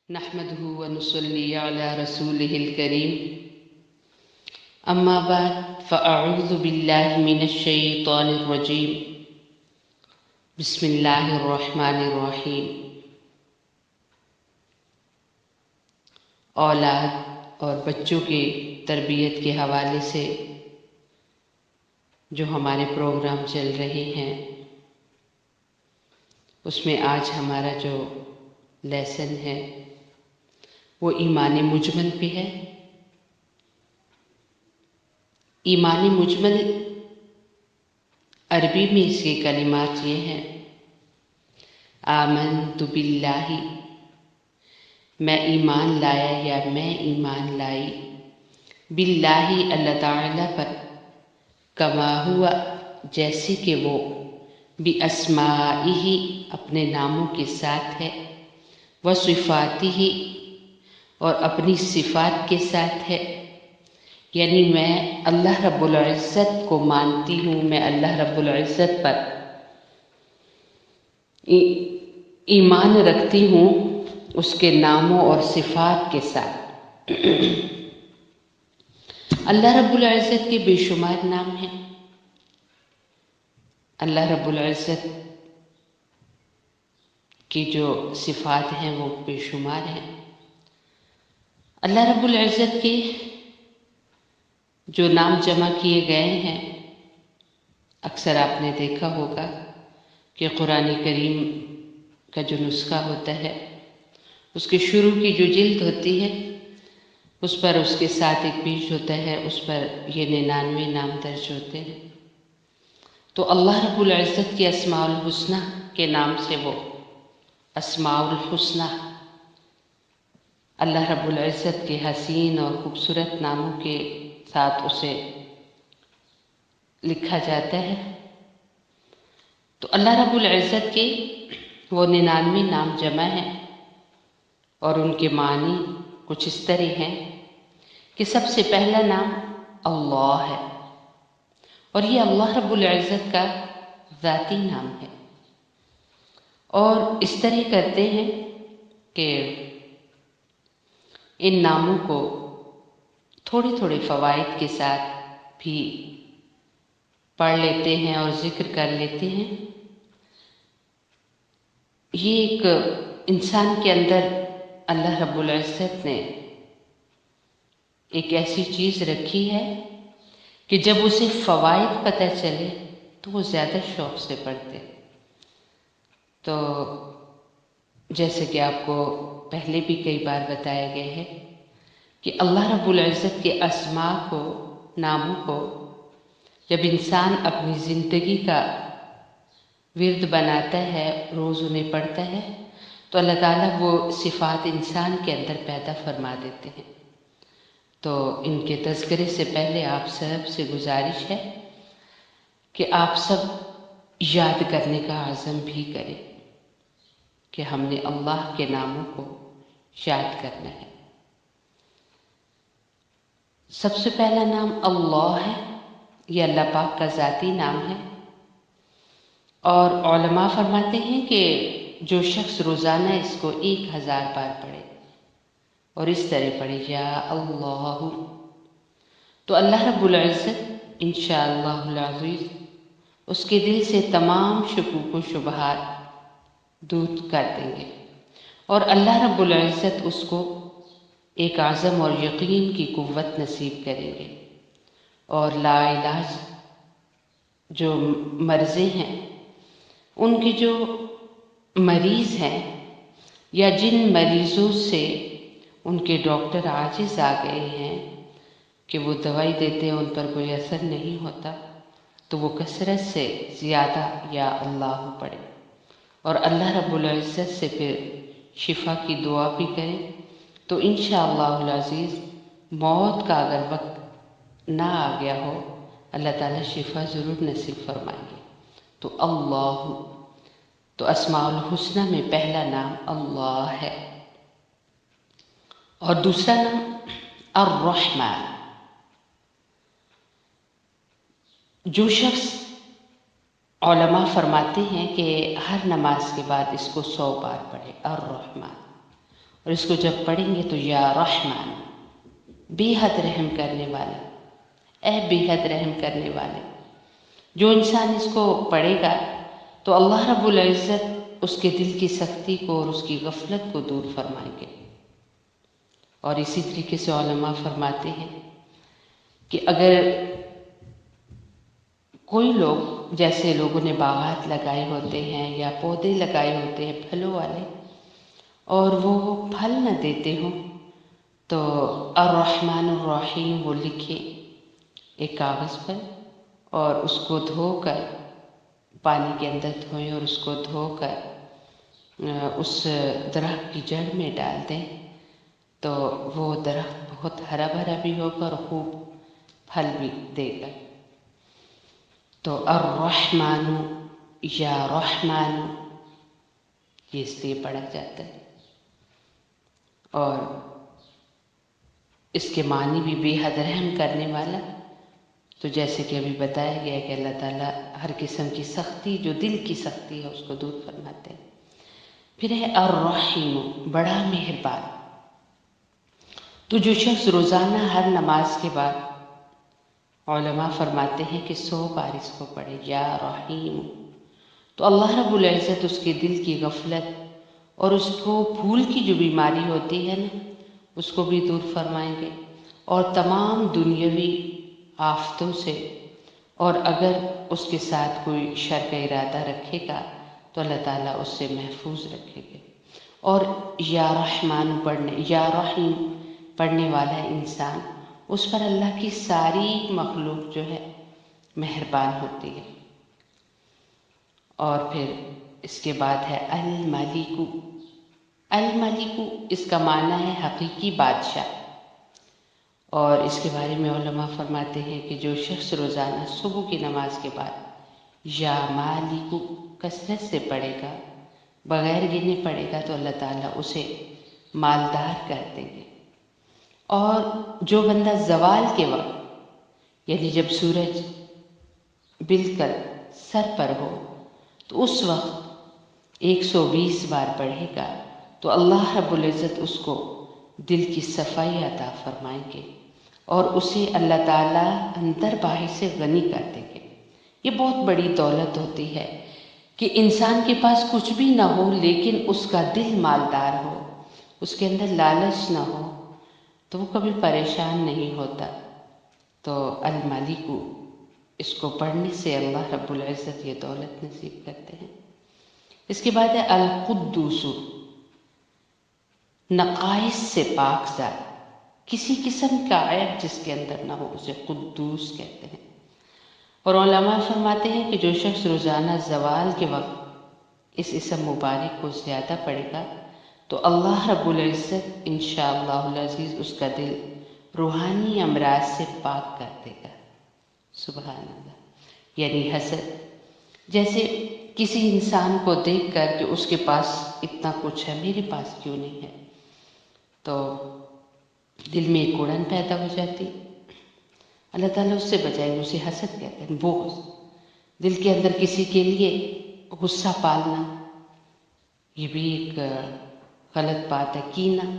نحمده ونصلي على رسوله الكريم أما بعد فأعوذ بالله من الشيطان الرجيم بسم الله الرحمن الرحيم۔ اولاد اور بچوں کے تربیت کے حوالے سے جو ہمارے پروگرام چل رہے ہیں اس میں آج ہمارا جو لیسن ہے وہ ایمان مجمل پہ ہے۔ ایمان مجمل عربی میں اس کے کلمات یہ ہیں: آمنت باللہ، میں ایمان لایا یا میں ایمان لائی، باللہ اللہ تعالیٰ پر، کما ہوا جیسے کہ وہ، باسمائہ اپنے ناموں کے ساتھ ہے، وصفاتہ اور اپنی صفات کے ساتھ ہے، یعنی میں اللہ رب العزت کو مانتی ہوں، میں اللہ رب العزت پر ایمان رکھتی ہوں اس کے ناموں اور صفات کے ساتھ۔ اللہ رب العزت کے بے شمار نام ہیں، اللہ رب العزت کی جو صفات ہیں وہ بے شمار ہیں۔ اللہ رب العزت کے جو نام جمع کیے گئے ہیں، اکثر آپ نے دیکھا ہوگا کہ قرآن کریم کا جو نسخہ ہوتا ہے اس کے شروع کی جو جلد ہوتی ہے اس پر اس کے ساتھ ایک پیج ہوتا ہے، اس پر یہ 99 نام درج ہوتے ہیں۔ تو اللہ رب العزت کے اسماء الحسنہ کے نام سے وہ اسماء الحسنہ، اللہ رب العزت کے حسین اور خوبصورت ناموں کے ساتھ اسے لکھا جاتا ہے۔ تو اللہ رب العزت کے وہ 99 نام جمع ہیں اور ان کے معنی کچھ اس طرح ہیں کہ سب سے پہلا نام اللہ ہے، اور یہ اللہ رب العزت کا ذاتی نام ہے، اور اس طرح کرتے ہیں کہ ان ناموں کو تھوڑے تھوڑے فوائد کے ساتھ بھی پڑھ لیتے ہیں اور ذکر کر لیتے ہیں۔ یہ ایک انسان کے اندر اللہ رب العزت نے ایک ایسی چیز رکھی ہے کہ جب اسے فوائد پتہ چلے تو وہ زیادہ شوق سے پڑھتے۔ تو جیسے کہ آپ کو پہلے بھی کئی بار بتایا گیا ہے کہ اللہ رب العزت کے اسماء کو، ناموں کو جب انسان اپنی زندگی کا ورد بناتا ہے، روز انہیں پڑھتا ہے، تو اللہ تعالیٰ وہ صفات انسان کے اندر پیدا فرما دیتے ہیں۔ تو ان کے تذکرے سے پہلے آپ سب سے گزارش ہے کہ آپ سب یاد کرنے کا عزم بھی کریں کہ ہم نے اللہ کے ناموں کو یاد کرنا ہے۔ سب سے پہلا نام اللہ ہے، یہ اللہ پاک کا ذاتی نام ہے، اور علماء فرماتے ہیں کہ جو شخص روزانہ اس کو 1000 بار پڑھے اور اس طرح پڑھے یا اللہ، تو اللہ رب العزت انشاءاللہ العزیز اس کے دل سے تمام شکوک و شبہات دور کر دیں گے، اور اللہ رب العزت اس کو ایک عزم اور یقین کی قوت نصیب کریں گے، اور لا علاج جو مرضیں ہیں، ان کے جو مریض ہیں یا جن مریضوں سے ان کے ڈاکٹر عاجز آ گئے ہیں کہ وہ دوائی دیتے ہیں ان پر کوئی اثر نہیں ہوتا، تو وہ کثرت سے زیادہ یا اللہ پڑھے اور اللہ رب العزت سے پھر شفا کی دعا بھی کریں، تو انشاءاللہ العزیز موت کا اگر وقت نہ آ گیا ہو اللہ تعالیٰ شفا ضرور نصیب فرمائیں گے۔ تو اللہ، تو اسماء الحسنہ میں پہلا نام اللہ ہے، اور دوسرا نام الرحمن۔ جو شخص، علماء فرماتے ہیں کہ ہر نماز کے بعد اس کو 100 بار پڑھے الرحمن، اور اس کو جب پڑھیں گے تو یا رحمان، بے حد رحم کرنے والا، اے بے حد رحم کرنے والے. جو انسان اس کو پڑھے گا تو اللہ رب العزت اس کے دل کی سختی کو اور اس کی غفلت کو دور فرمائیں گے. اور اسی طریقے سے علماء فرماتے ہیں کہ اگر کوئی لوگ، جیسے لوگوں نے باغات لگائے ہوتے ہیں یا پودے لگائے ہوتے ہیں پھلوں والے، اور وہ پھل نہ دیتے ہوں، تو الرحمن الرحیم وہ لکھیں ایک کاغذ پر اور اس کو دھو کر پانی کے اندر دھوئیں اور اس کو دھو کر اس درخت کی جڑ میں ڈال دیں، تو وہ درخت بہت ہرا بھرا بھی ہوگا اور خوب پھل بھی دے گا. تو الرحمن یا رحمان یہ اس لیے پڑھا جاتا ہے. اور اس کے معنی بھی بے حد رحم کرنے والا. تو جیسے کہ ابھی بتایا گیا کہ اللہ تعالیٰ ہر قسم کی سختی، جو دل کی سختی ہے، اس کو دور فرماتے ہیں. پھر ہے الرحیم، بڑا مہربان. تو جو شخص روزانہ ہر نماز کے بعد، علماء فرماتے ہیں کہ 100 بار اس کو پڑھے یا رحیم، تو اللہ رب العزت اس کے دل کی غفلت اور اس کو بھول کی جو بیماری ہوتی ہے نا، اس کو بھی دور فرمائیں گے. اور تمام دنیاوی آفتوں سے، اور اگر اس کے ساتھ کوئی شر کا ارادہ رکھے گا تو اللہ تعالیٰ اس سے محفوظ رکھے گے. اور یا رحمان پڑھنے، یا رحیم پڑھنے والا انسان، اس پر اللہ کی ساری مخلوق جو ہے مہربان ہوتی ہے. اور پھر اس کے بعد ہے الملک. الملک اس کا معنی ہے حقیقی بادشاہ. اور اس کے بارے میں علماء فرماتے ہیں کہ جو شخص روزانہ صبح کی نماز کے بعد یا مالک کثرت سے پڑھے گا، بغیر گنے پڑھے گا، تو اللہ تعالیٰ اسے مالدار کر دیں گے. اور جو بندہ زوال کے وقت، یعنی جب سورج بالکل سر پر ہو، تو اس وقت 120 بار پڑھے گا تو اللہ رب العزت اس کو دل کی صفائی عطا فرمائیں گے اور اسے اللہ تعالیٰ اندر باہر سے غنی کر دیں گے. یہ بہت بڑی دولت ہوتی ہے کہ انسان کے پاس کچھ بھی نہ ہو لیکن اس کا دل مالدار ہو، اس کے اندر لالچ نہ ہو، تو وہ کبھی پریشان نہیں ہوتا. تو الملک، اس کو پڑھنے سے اللہ رب العزت یہ دولت نصیب کرتے ہیں. اس کے بعد ہے القدوس، نقائص سے پاک ذات، کسی قسم کا عیب جس کے اندر نہ ہو اسے قدوس کہتے ہیں. اور علماء فرماتے ہیں کہ جو شخص روزانہ زوال کے وقت اس اسم مبارک کو زیادہ پڑھے گا تو اللہ رب العزت انشاءاللہ العزیز اس کا دل روحانی امراض سے پاک کر دے گا. سبحان اللہ. یعنی حسد، جیسے کسی انسان کو دیکھ کر کہ اس کے پاس اتنا کچھ ہے، میرے پاس کیوں نہیں ہے، تو دل میں ایک اڑن پیدا ہو جاتی. اللہ تعالیٰ اس سے بچائے، اسے حسد کہتے ہیں. بغض، دل کے اندر کسی کے لیے غصہ پالنا، یہ بھی ایک غلط بات ہے. کینہ،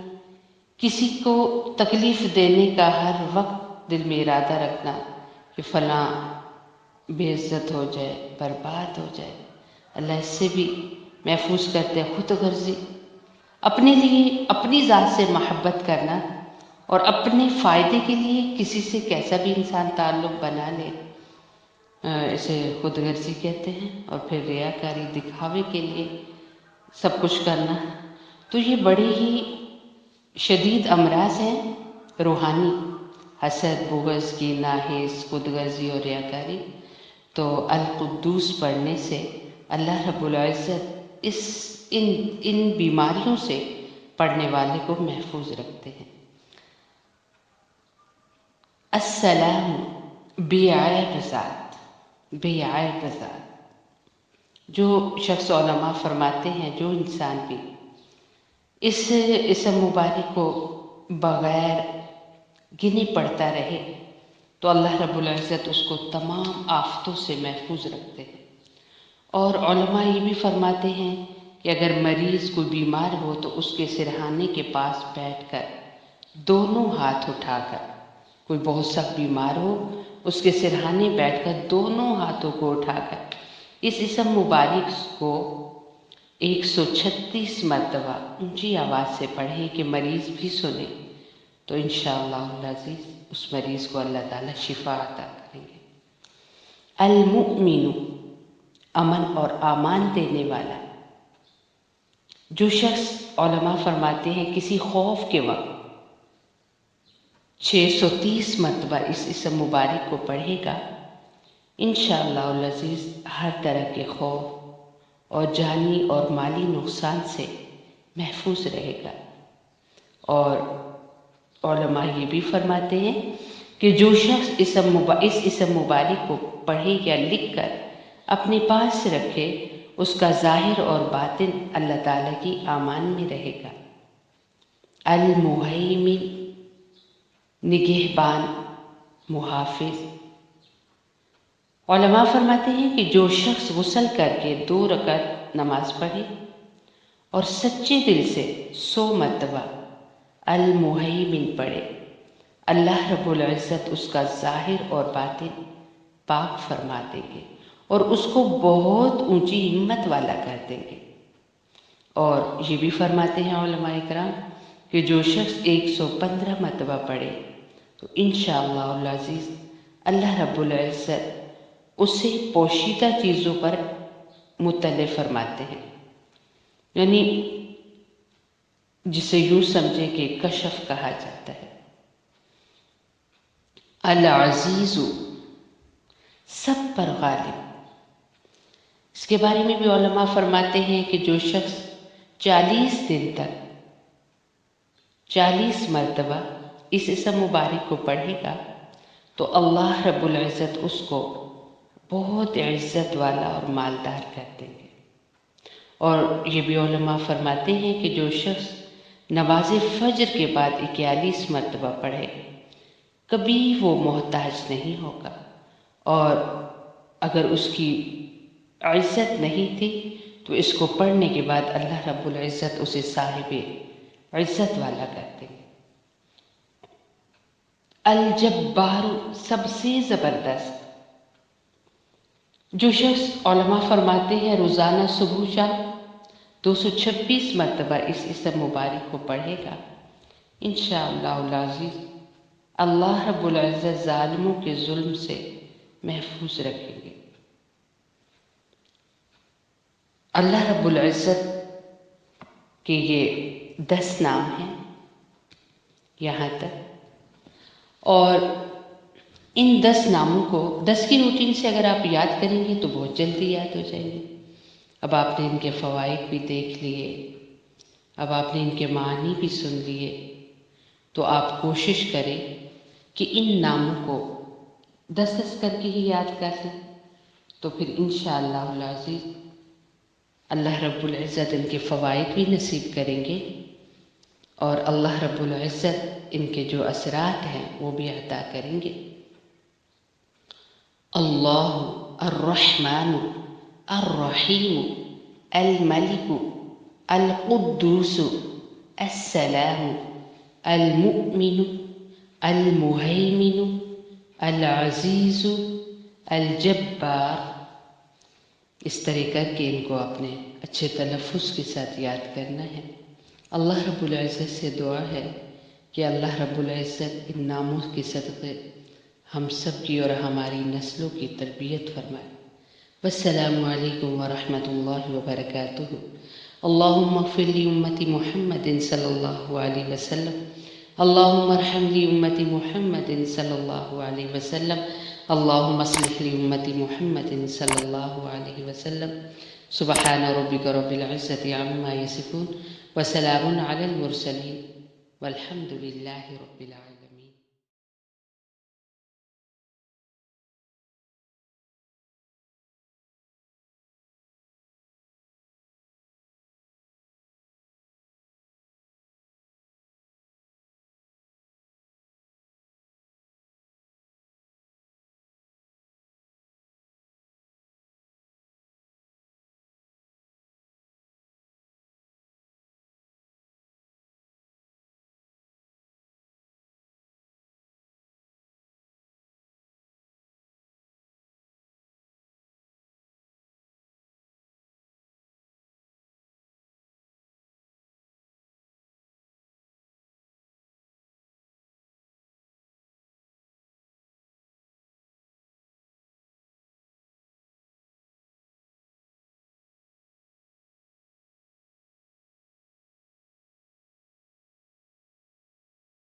کسی کو تکلیف دینے کا ہر وقت دل میں ارادہ رکھنا کہ فلاں بے عزت ہو جائے، برباد ہو جائے. اللہ اس سے بھی محفوظ کرتے ہیں. خود غرضی، اپنے لیے اپنی ذات سے محبت کرنا اور اپنے فائدے کے لیے کسی سے کیسا بھی انسان تعلق بنا لے، اسے خود غرضی کہتے ہیں. اور پھر ریاکاری، دکھاوے کے لیے سب کچھ کرنا، تو یہ بڑے ہی شدید امراض ہیں روحانی. حسد، بغض، کینہ، حسد، خود غرضی اور ریاکاری. تو القدوس پڑھنے سے اللہ رب العزت ان بیماریوں سے پڑھنے والے کو محفوظ رکھتے ہیں. السلام، بے عیب ذات، بے عیب ذات. جو شخص، علماء فرماتے ہیں، جو انسان بھی اس اسم مبارک کو بغیر گنے پڑھتا رہے تو اللہ رب العزت اس کو تمام آفتوں سے محفوظ رکھتے ہیں. اور علماء یہ بھی فرماتے ہیں کہ اگر مریض کوئی بیمار ہو تو اس کے سرہانے کے پاس بیٹھ کر دونوں ہاتھ اٹھا کر، کوئی بہت سخت بیمار ہو اس کے سرہانے بیٹھ کر دونوں ہاتھوں کو اٹھا کر اس اسم مبارک کو 136 مرتبہ اونچی آواز سے پڑھے کہ مریض بھی سنے، تو انشاءاللہ العزیز اس مریض کو اللہ تعالیٰ شفا عطا کریں گے۔ المؤمن، امن اور امان دینے والا۔ جو شخص، علماء فرماتے ہیں، کسی خوف کے وقت 630 مرتبہ اس اسم مبارک کو پڑھے گا، انشاءاللہ العزیز ہر طرح کے خوف اور جانی اور مالی نقصان سے محفوظ رہے گا۔ اور علماء یہ بھی فرماتے ہیں کہ جو شخص اس اسم مبارک کو پڑھے یا لکھ کر اپنے پاس رکھے، اس کا ظاہر اور باطن اللہ تعالیٰ کی امان میں رہے گا۔ المہیمن، نگہبان، محافظ۔ علماء فرماتے ہیں کہ جو شخص غسل کر کے 2 رکعت نماز پڑھے اور سچے دل سے 100 مرتبہ المہیمن پڑھے، اللہ رب العزت اس کا ظاہر اور باطن پاک فرما دیں گے اور اس کو بہت اونچی ہمت والا کر دیں گے۔ اور یہ بھی فرماتے ہیں علماء اکرام کہ جو شخص 115 مرتبہ پڑھے تو انشاءاللہ العزیز اللہ رب العزت اسے پوشیدہ چیزوں پر مطلع فرماتے ہیں، یعنی جسے یوں سمجھے کہ کشف کہا جاتا ہے۔ العزیز، سب پر غالب۔ اس کے بارے میں بھی علماء فرماتے ہیں کہ جو شخص 40 دن تک 40 مرتبہ اس اسم مبارک کو پڑھے گا تو اللہ رب العزت اس کو بہت عزت والا اور مالدار کر دیں گے۔ اور یہ بھی علماء فرماتے ہیں کہ جو شخص نماز فجر کے بعد 41 مرتبہ پڑھے کبھی وہ محتاج نہیں ہوگا، اور اگر اس کی عزت نہیں تھی تو اس کو پڑھنے کے بعد اللہ رب العزت اسے صاحب عزت والا کر دیں گے۔ الجبار، سب سے زبردست۔ جو شخص، علماء فرماتے ہیں، روزانہ صبح شام 226 مرتبہ اس اسم مبارک کو پڑھے گا، انشاءاللہ العزیز اللہ رب العزت ظالموں کے ظلم سے محفوظ رکھیں گے۔ اللہ رب العزت کے یہ 10 نام ہیں یہاں تک، اور ان 10 ناموں کو 10 کی روٹین سے اگر آپ یاد کریں گے تو بہت جلدی یاد ہو جائیں گے۔ اب آپ نے ان کے فوائد بھی دیکھ لیے، اب آپ نے ان کے معنی بھی سن لیے، تو آپ کوشش کریں کہ ان ناموں کو 10 کر کے ہی یاد کر لیں، تو پھر انشاءاللہ العزیز اللہ رب العزت ان کے فوائد بھی نصیب کریں گے، اور اللہ رب العزت ان کے جو اثرات ہیں وہ بھی عطا کریں گے۔ اللہ، الرحمن، الرحیم، الملک، القدوس، السلام، المؤمن، المہیمن، العزیز، الجبار۔ اس طرح کر کے ان کو اپنے اچھے تلفظ کے ساتھ یاد کرنا ہے۔ اللہ رب العزت سے دعا ہے کہ اللہ رب العزت ان ناموں کے صدقے ہم سب کی اور ہماری نسلوں کی تربیت فرمائے۔ والسلام علیکم ورحمۃ اللہ وبرکاتہ۔ اللہم اغفر لی امتی محمد صلی اللہ علیہ وسلم، اللہم ارحم لی امتی محمد صلی اللہ علیہ وسلم، اللہم اصلح لی امتی محمد صلی اللہ علیہ وسلم۔ سبحان ربک رب العزت عما یصفون وسلام علی المرسلین والحمد للہ رب العالمین۔